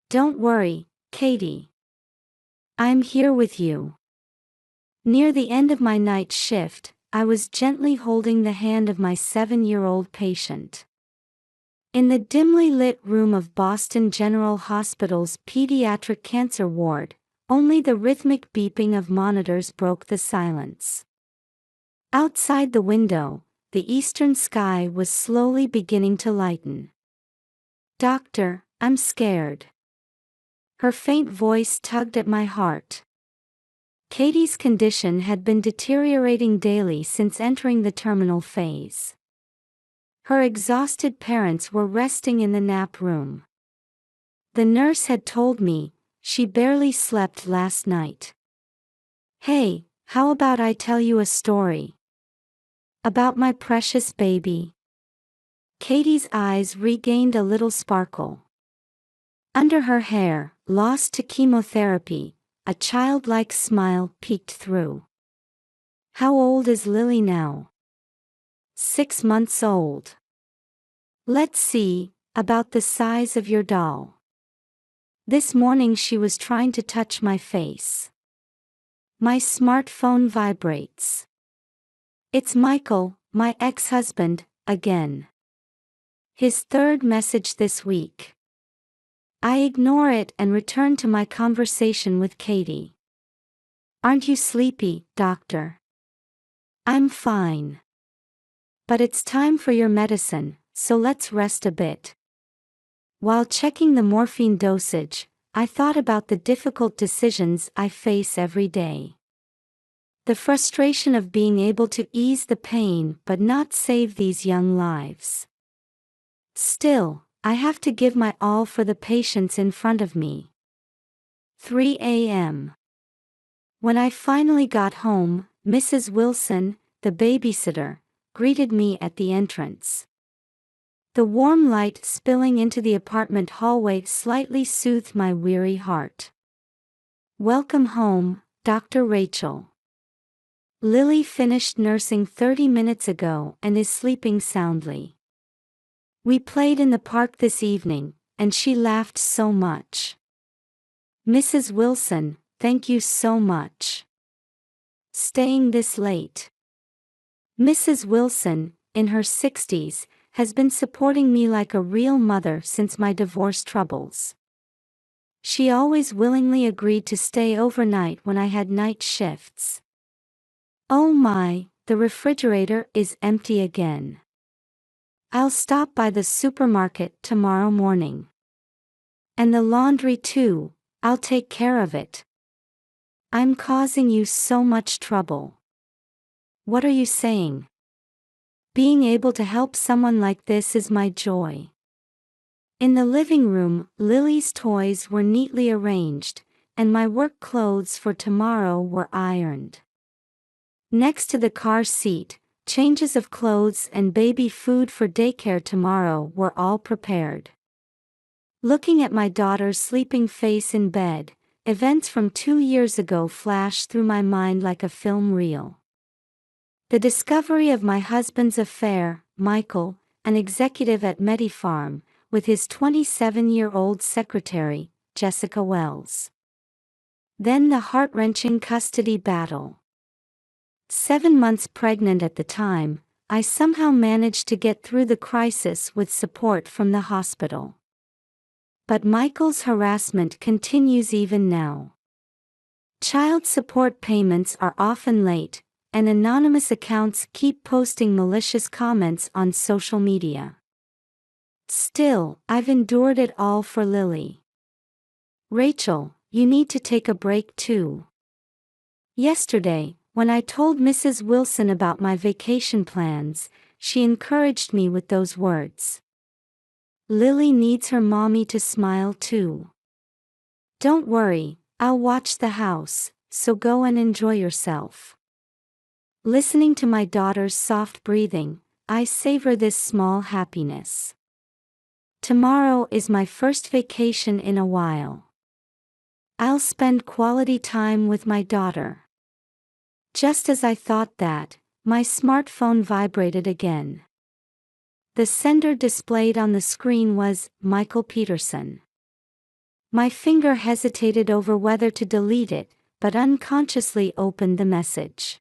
Don't worry, Katie. I'm here with you. Near the end of my night shift, I was gently holding the hand of my 7-year-old patient. In the dimly lit room of Boston General Hospital's pediatric cancer ward, only the rhythmic beeping of monitors broke the silence. Outside the window, the eastern sky was slowly beginning to lighten. "Doctor, I'm scared." Her faint voice tugged at my heart. Katie's condition had been deteriorating daily since entering the terminal phase. Her exhausted parents were resting in the nap room. The nurse had told me, she barely slept last night. "Hey, how about I tell you a story? About my precious baby?" Katie's eyes regained a little sparkle. Under her hair, lost to chemotherapy, a childlike smile peeked through. "How old is Lily now?" 6 months old. "Let's see, about the size of your doll." This morning she was trying to touch my face. My smartphone vibrates. It's Michael, my ex-husband, again. His third message this week. I ignore it and return to my conversation with Katie. "Aren't you sleepy, doctor?" "I'm fine. But it's time for your medicine, so let's rest a bit." While checking the morphine dosage, I thought about the difficult decisions I face every day. The frustration of being able to ease the pain but not save these young lives. Still, I have to give my all for the patients in front of me. 3 a.m. When I finally got home, Mrs. Wilson, the babysitter, greeted me at the entrance. The warm light spilling into the apartment hallway slightly soothed my weary heart. "Welcome home, Dr. Rachel. Lily finished nursing 30 minutes ago and is sleeping soundly. We played in the park this evening, and she laughed so much." "Mrs. Wilson, thank you so much. Staying this late." Mrs. Wilson, in her 60s, has been supporting me like a real mother since my divorce troubles. She always willingly agreed to stay overnight when I had night shifts. Oh my, the refrigerator is empty again. I'll stop by the supermarket tomorrow morning. And the laundry too, I'll take care of it. I'm causing you so much trouble. What are you saying? Being able to help someone like this is my joy. In the living room, Lily's toys were neatly arranged, and my work clothes for tomorrow were ironed. Next to the car seat, changes of clothes and baby food for daycare tomorrow were all prepared. Looking at my daughter's sleeping face in bed, events from 2 years ago flashed through my mind like a film reel. The discovery of my husband's affair, Michael, an executive at MediFarm, with his 27-year-old secretary, Jessica Wells. Then the heart-wrenching custody battle. 7 months pregnant at the time, I somehow managed to get through the crisis with support from the hospital. But Michael's harassment continues even now. Child support payments are often late, and anonymous accounts keep posting malicious comments on social media. Still, I've endured it all for Lily. "Rachel, you need to take a break too." Yesterday, when I told Mrs. Wilson about my vacation plans, she encouraged me with those words. "Lily needs her mommy to smile too. Don't worry, I'll watch the house, so go and enjoy yourself." Listening to my daughter's soft breathing, I savor this small happiness. Tomorrow is my first vacation in a while. I'll spend quality time with my daughter. Just as I thought that, my smartphone vibrated again. The sender displayed on the screen was Michael Peterson. My finger hesitated over whether to delete it, but unconsciously opened the message.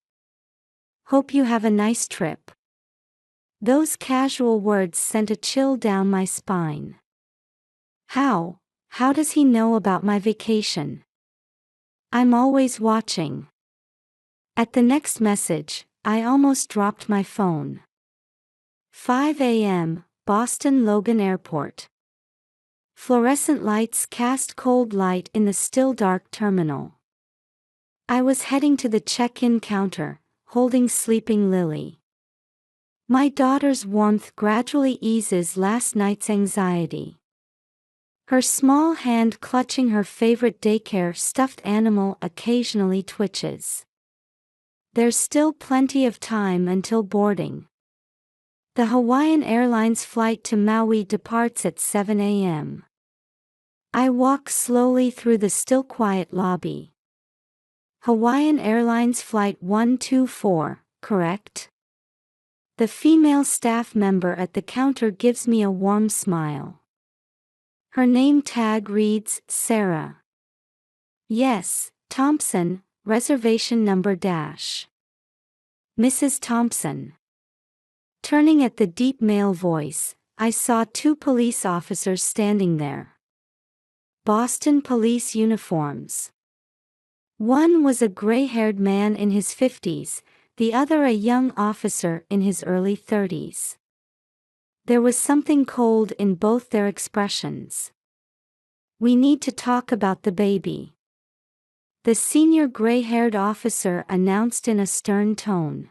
Hope you have a nice trip. Those casual words sent a chill down my spine. How does he know about my vacation? I'm always watching. At the next message, I almost dropped my phone. 5 a.m., Boston Logan Airport. Fluorescent lights cast cold light in the still dark terminal. I was heading to the check-in counter, holding sleeping Lily. My daughter's warmth gradually eases last night's anxiety. Her small hand clutching her favorite daycare stuffed animal occasionally twitches. There's still plenty of time until boarding. The Hawaiian Airlines flight to Maui departs at 7 a.m. I walk slowly through the still quiet lobby. Hawaiian Airlines Flight 124, correct? The female staff member at the counter gives me a warm smile. Her name tag reads, Sarah. Yes, Thompson, reservation number dash. Mrs. Thompson. Turning at the deep male voice, I saw two police officers standing there. Boston police uniforms. One was a gray-haired man in his 50s, the other a young officer in his early 30s. There was something cold in both their expressions. We need to talk about the baby. The senior gray-haired officer announced in a stern tone.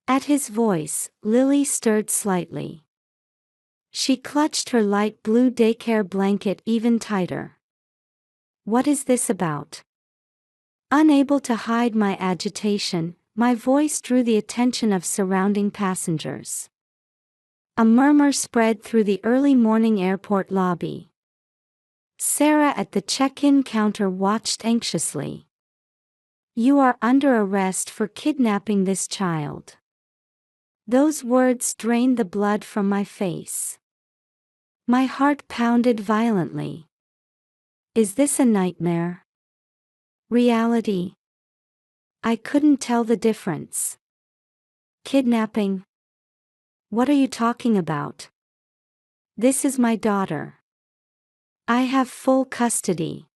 At his voice, Lily stirred slightly. She clutched her light blue daycare blanket even tighter. What is this about? Unable to hide my agitation, my voice drew the attention of surrounding passengers. A murmur spread through the early morning airport lobby. Sarah at the check-in counter watched anxiously. You are under arrest for kidnapping this child. Those words drained the blood from my face. My heart pounded violently. Is this a nightmare? Reality? I couldn't tell the difference. Kidnapping? What are you talking about? This is my daughter. I have full custody.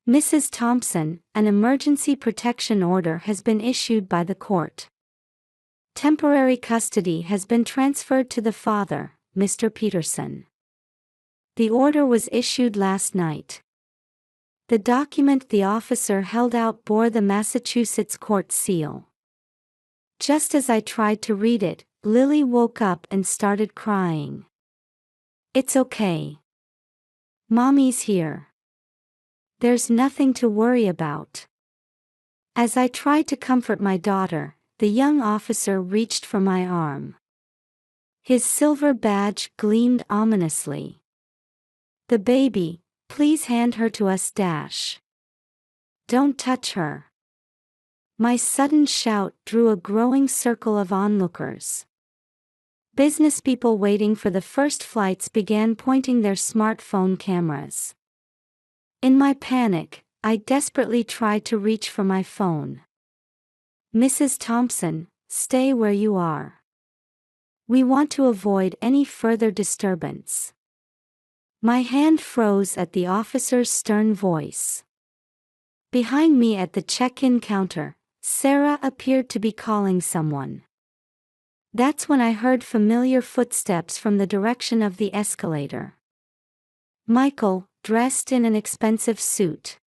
Mrs. Thompson, an emergency protection order has been issued by the court. Temporary custody has been transferred to the father, Mr. Peterson. The order was issued last night. The document the officer held out bore the Massachusetts court seal. Just as I tried to read it, Lily woke up and started crying. It's okay. Mommy's here. There's nothing to worry about. As I tried to comfort my daughter, the young officer reached for my arm. His silver badge gleamed ominously. The baby, please hand her to us dash. Don't touch her. My sudden shout drew a growing circle of onlookers. Businesspeople waiting for the first flights began pointing their smartphone cameras. In my panic, I desperately tried to reach for my phone. Mrs. Thompson, stay where you are. We want to avoid any further disturbance. My hand froze at the officer's stern voice. Behind me at the check-in counter, Sarah appeared to be calling someone. That's when I heard familiar footsteps from the direction of the escalator. Michael, dressed in an expensive suit.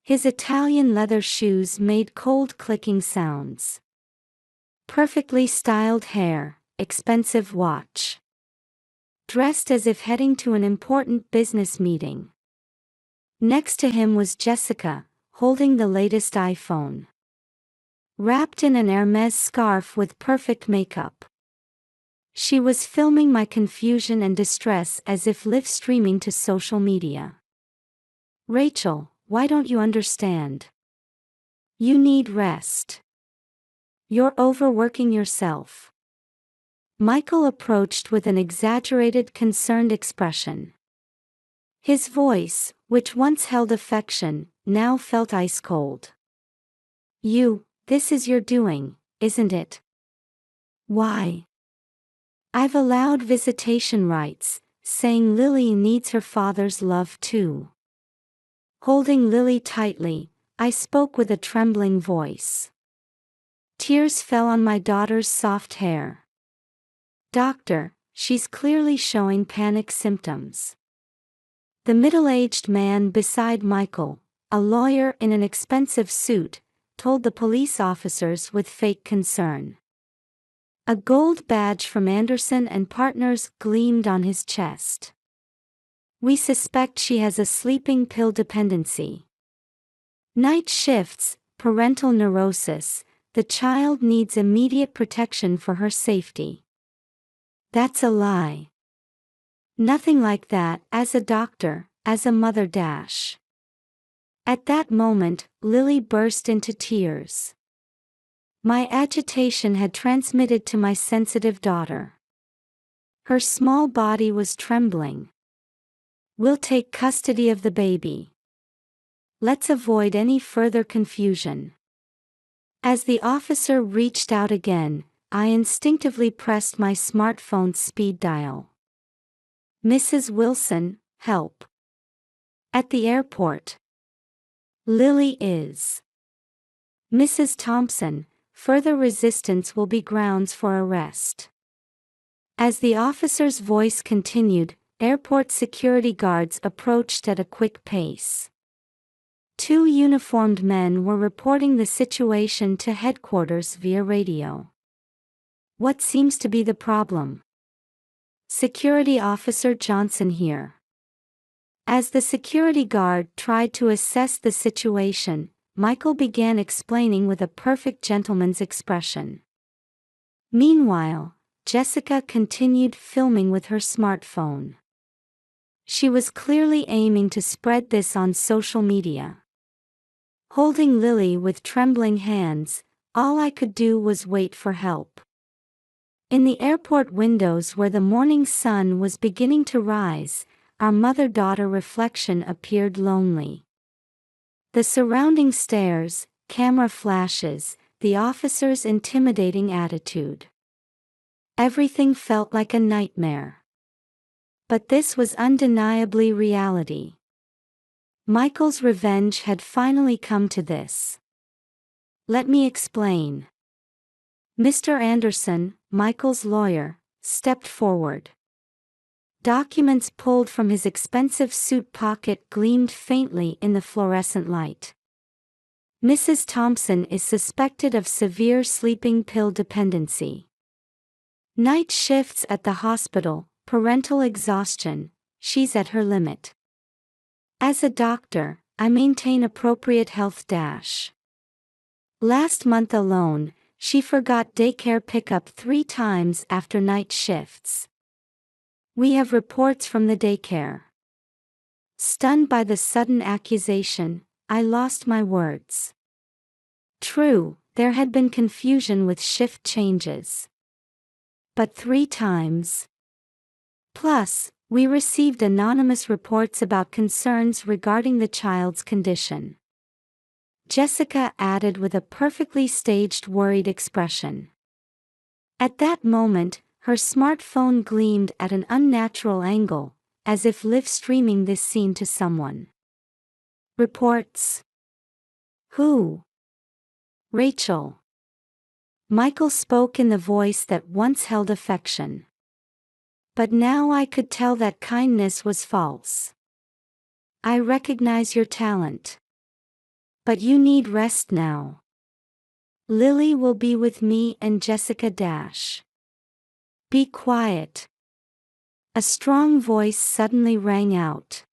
His Italian leather shoes made cold clicking sounds. Perfectly styled hair, expensive watch. Dressed as if heading to an important business meeting. Next to him was Jessica, holding the latest iPhone. Wrapped in an Hermes scarf with perfect makeup. She was filming my confusion and distress as if live streaming to social media. Rachel, why don't you understand? You need rest. You're overworking yourself. Michael approached with an exaggerated concerned expression. His voice, which once held affection, now felt ice cold. This is your doing, isn't it? Why? I've allowed visitation rights, saying Lily needs her father's love too. Holding Lily tightly, I spoke with a trembling voice. Tears fell on my daughter's soft hair. Doctor, she's clearly showing panic symptoms. The middle-aged man beside Michael, a lawyer in an expensive suit, told the police officers with fake concern. A gold badge from Anderson and Partners gleamed on his chest. We suspect she has a sleeping pill dependency. Night shifts, parental neurosis, the child needs immediate protection for her safety. That's a lie. Nothing like that, as a doctor, as a mother dash. At that moment, Lily burst into tears. My agitation had transmitted to my sensitive daughter. Her small body was trembling. We'll take custody of the baby. Let's avoid any further confusion. As the officer reached out again, I instinctively pressed my smartphone's speed dial. Mrs. Wilson, help. At the airport. Lily is. Mrs. Thompson, further resistance will be grounds for arrest. As the officer's voice continued, airport security guards approached at a quick pace. 2 uniformed men were reporting the situation to headquarters via radio. What seems to be the problem? Security Officer Johnson here. As the security guard tried to assess the situation, Michael began explaining with a perfect gentleman's expression. Meanwhile, Jessica continued filming with her smartphone. She was clearly aiming to spread this on social media. Holding Lily with trembling hands, all I could do was wait for help. In the airport windows where the morning sun was beginning to rise, our mother-daughter reflection appeared lonely. The surrounding stares, camera flashes, the officer's intimidating attitude. Everything felt like a nightmare. But this was undeniably reality. Michael's revenge had finally come to this. Let me explain. Mr. Anderson, Michael's lawyer, stepped forward. Documents pulled from his expensive suit pocket gleamed faintly in the fluorescent light. Mrs. Thompson is suspected of severe sleeping pill dependency. Night shifts at the hospital, parental exhaustion, she's at her limit. As a doctor, I maintain appropriate health dash. Last month alone, she forgot daycare pickup 3 times after night shifts. We have reports from the daycare. Stunned by the sudden accusation, I lost my words. True, there had been confusion with shift changes. But 3 times. Plus, we received anonymous reports about concerns regarding the child's condition. Jessica added with a perfectly staged worried expression. At that moment, her smartphone gleamed at an unnatural angle, as if live streaming this scene to someone. Reports. Who? Rachel. Michael spoke in the voice that once held affection. But now I could tell that kindness was false. I recognize your talent. But you need rest now. Lily will be with me and Jessica dash. Be quiet. A strong voice suddenly rang out.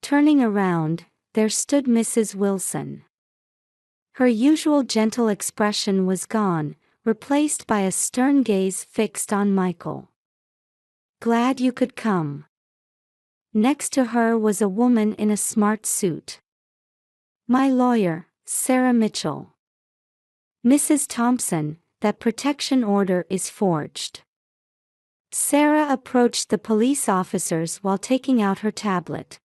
Turning around, there stood Mrs. Wilson. Her usual gentle expression was gone, replaced by a stern gaze fixed on Michael. Glad you could come. Next to her was a woman in a smart suit. My lawyer, Sarah Mitchell. Mrs. Thompson, that protection order is forged. Sarah approached the police officers while taking out her tablet.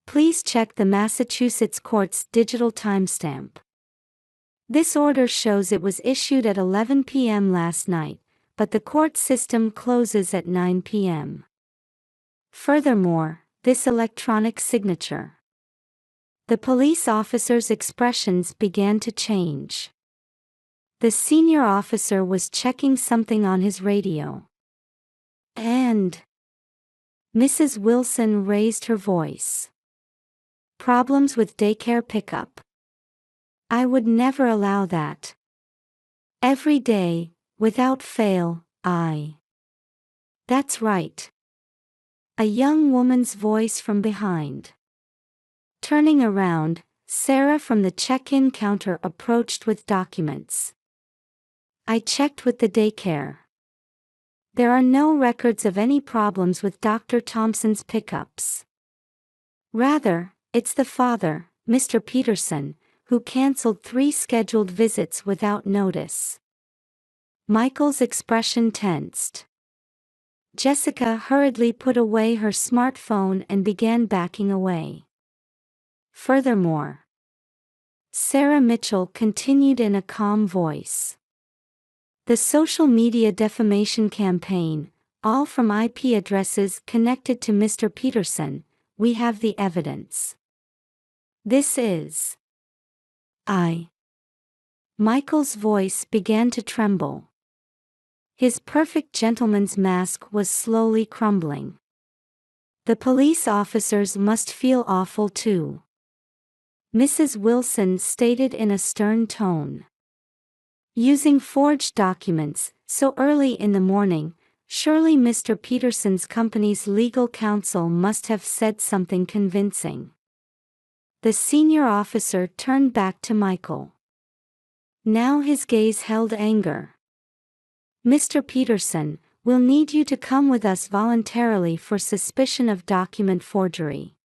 Please check the Massachusetts court's digital timestamp. This order shows it was issued at 11 p.m. last night, but the court system closes at 9 p.m. Furthermore, this electronic signature. The police officer's expressions began to change. The senior officer was checking something on his radio. And Mrs. Wilson raised her voice. Problems with daycare pickup. I would never allow that. Every day, without fail, That's right. A young woman's voice from behind. Turning around, Sarah from the check-in counter approached with documents. I checked with the daycare. There are no records of any problems with Dr. Thompson's pickups. Rather, it's the father, Mr. Peterson, who canceled 3 scheduled visits without notice. Michael's expression tensed. Jessica hurriedly put away her smartphone and began backing away. Furthermore, Sarah Mitchell continued in a calm voice. The social media defamation campaign, all from IP addresses connected to Mr. Peterson, we have the evidence. This is Michael's voice began to tremble. His perfect gentleman's mask was slowly crumbling. The police officers must feel awful too. Mrs. Wilson stated in a stern tone. Using forged documents, so early in the morning, surely Mr. Peterson's company's legal counsel must have said something convincing. The senior officer turned back to Michael. Now his gaze held anger. Mr. Peterson, we'll need you to come with us voluntarily for suspicion of document forgery.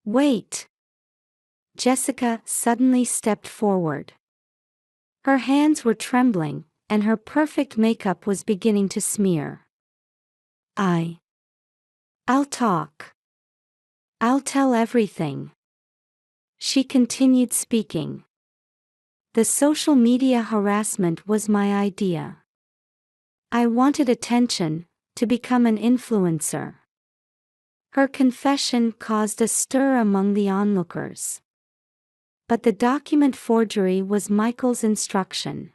Wait. Jessica suddenly stepped forward. Her hands were trembling, and her perfect makeup was beginning to smear. I'll talk. I'll tell everything. She continued speaking. The social media harassment was my idea. I wanted attention, to become an influencer. Her confession caused a stir among the onlookers. But the document forgery was Michael's instruction.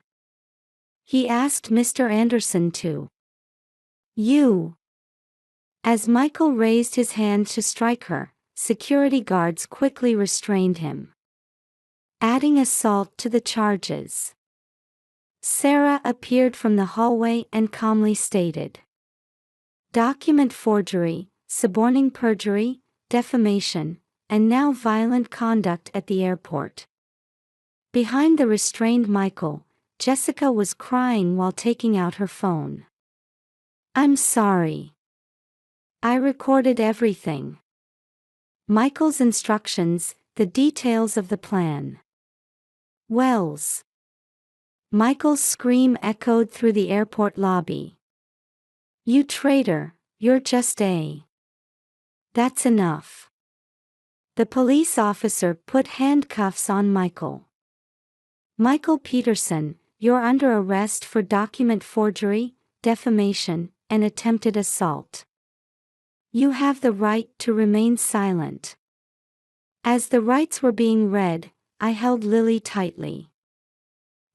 He asked Mr. Anderson to. You. As Michael raised his hand to strike her, security guards quickly restrained him. Adding assault to the charges. Sarah appeared from the hallway and calmly stated. Document forgery, suborning perjury, defamation, and now violent conduct at the airport. Behind the restrained Michael, Jessica was crying while taking out her phone. I'm sorry. I recorded everything. Michael's instructions, the details of the plan. Wells. Michael's scream echoed through the airport lobby. You traitor, you're just a. That's enough. The police officer put handcuffs on Michael. Michael Peterson, you're under arrest for document forgery, defamation, and attempted assault. You have the right to remain silent. As the rights were being read, I held Lily tightly.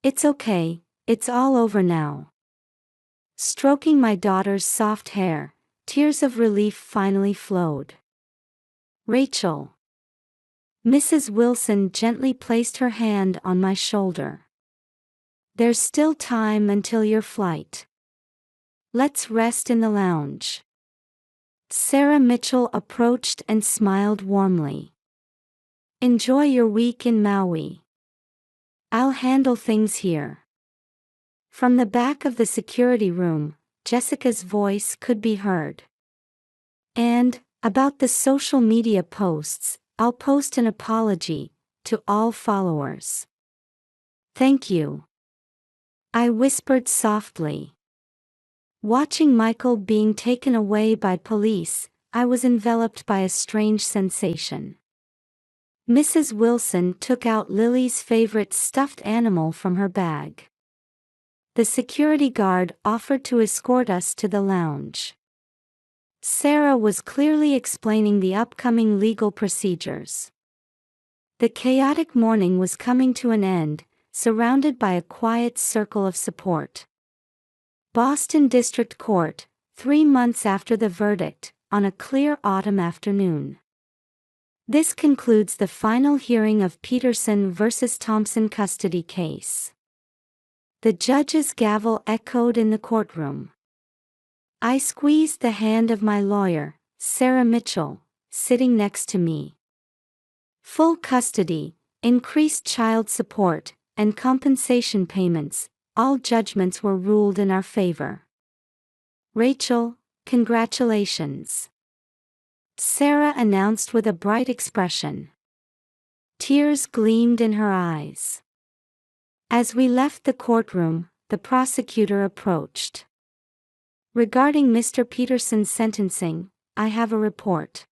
It's okay, it's all over now. Stroking my daughter's soft hair, tears of relief finally flowed. Rachel. Mrs. Wilson gently placed her hand on my shoulder. There's still time until your flight. Let's rest in the lounge. Sarah Mitchell approached and smiled warmly. Enjoy your week in Maui. I'll handle things here. From the back of the security room, Jessica's voice could be heard. And, about the social media posts, I'll post an apology, to all followers. Thank you. I whispered softly. Watching Michael being taken away by police, I was enveloped by a strange sensation. Mrs. Wilson took out Lily's favorite stuffed animal from her bag. The security guard offered to escort us to the lounge. Sarah was clearly explaining the upcoming legal procedures. The chaotic morning was coming to an end, surrounded by a quiet circle of support. Boston District Court, 3 months after the verdict, on a clear autumn afternoon. This concludes the final hearing of Peterson v. Thompson custody case. The judge's gavel echoed in the courtroom. I squeezed the hand of my lawyer, Sarah Mitchell, sitting next to me. Full custody, increased child support, and compensation payments, all judgments were ruled in our favor. Rachel, congratulations. Sarah announced with a bright expression. Tears gleamed in her eyes. As we left the courtroom, the prosecutor approached. Regarding Mr. Peterson's sentencing, I have a report.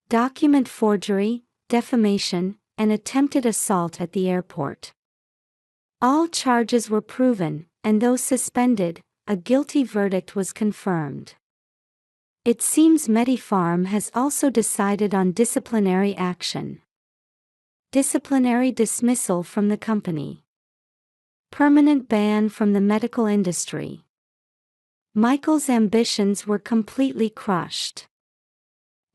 Document forgery, defamation, and attempted assault at the airport. All charges were proven, and though suspended, a guilty verdict was confirmed. It seems MediPharm has also decided on disciplinary action. Disciplinary dismissal from the company. Permanent ban from the medical industry. Michael's ambitions were completely crushed.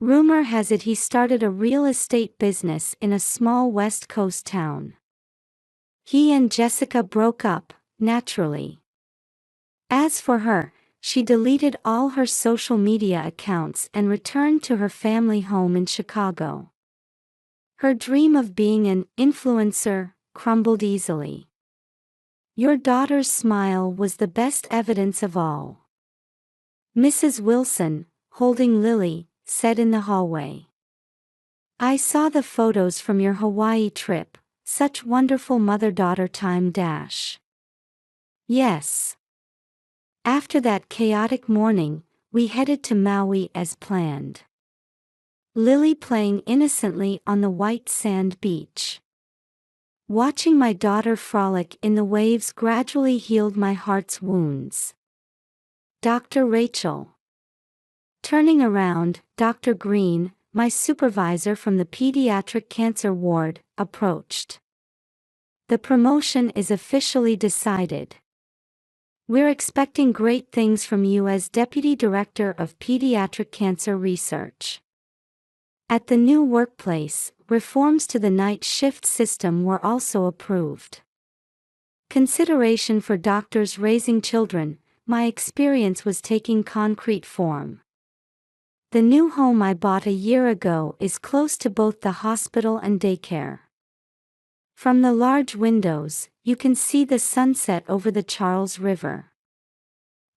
Rumor has it he started a real estate business in a small West Coast town. He and Jessica broke up, naturally. As for her, she deleted all her social media accounts and returned to her family home in Chicago. Her dream of being an influencer crumbled easily. Your daughter's smile was the best evidence of all. Mrs. Wilson, holding Lily, said in the hallway. I saw the photos from your Hawaii trip, such wonderful mother-daughter time. Yes. After that chaotic morning, we headed to Maui as planned. Lily playing innocently on the white sand beach. Watching my daughter frolic in the waves gradually healed my heart's wounds. Dr. Rachel. Turning around, Dr. Green, my supervisor from the pediatric cancer ward, approached. The promotion is officially decided. We're expecting great things from you as Deputy Director of Pediatric Cancer Research. At the new workplace, reforms to the night shift system were also approved. Consideration for doctors raising children, my experience was taking concrete form. The new home I bought a year ago is close to both the hospital and daycare. From the large windows, you can see the sunset over the Charles River.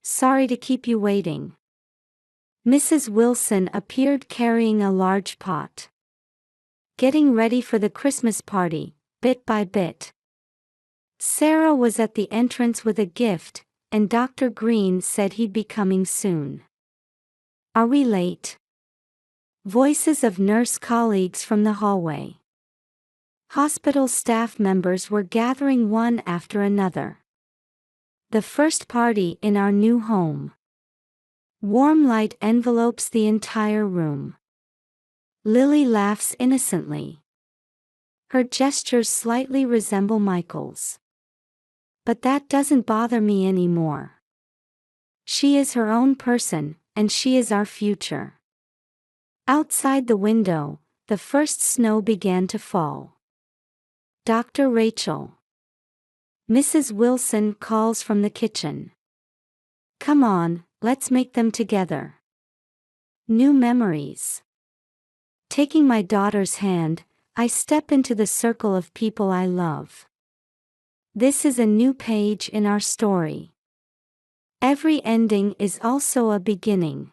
Sorry to keep you waiting. Mrs. Wilson appeared carrying a large pot. Getting ready for the Christmas party, bit by bit. Sarah was at the entrance with a gift, and Dr. Green said he'd be coming soon. Are we late? Voices of nurse colleagues from the hallway. Hospital staff members were gathering one after another. The first party in our new home. Warm light envelopes the entire room. Lily laughs innocently. Her gestures slightly resemble Michael's. But that doesn't bother me anymore. She is her own person, and she is our future. Outside the window, the first snow began to fall. Dr. Rachel. Mrs. Wilson calls from the kitchen. Come on, let's make them together. New memories. Taking my daughter's hand, I step into the circle of people I love. This is a new page in our story. Every ending is also a beginning.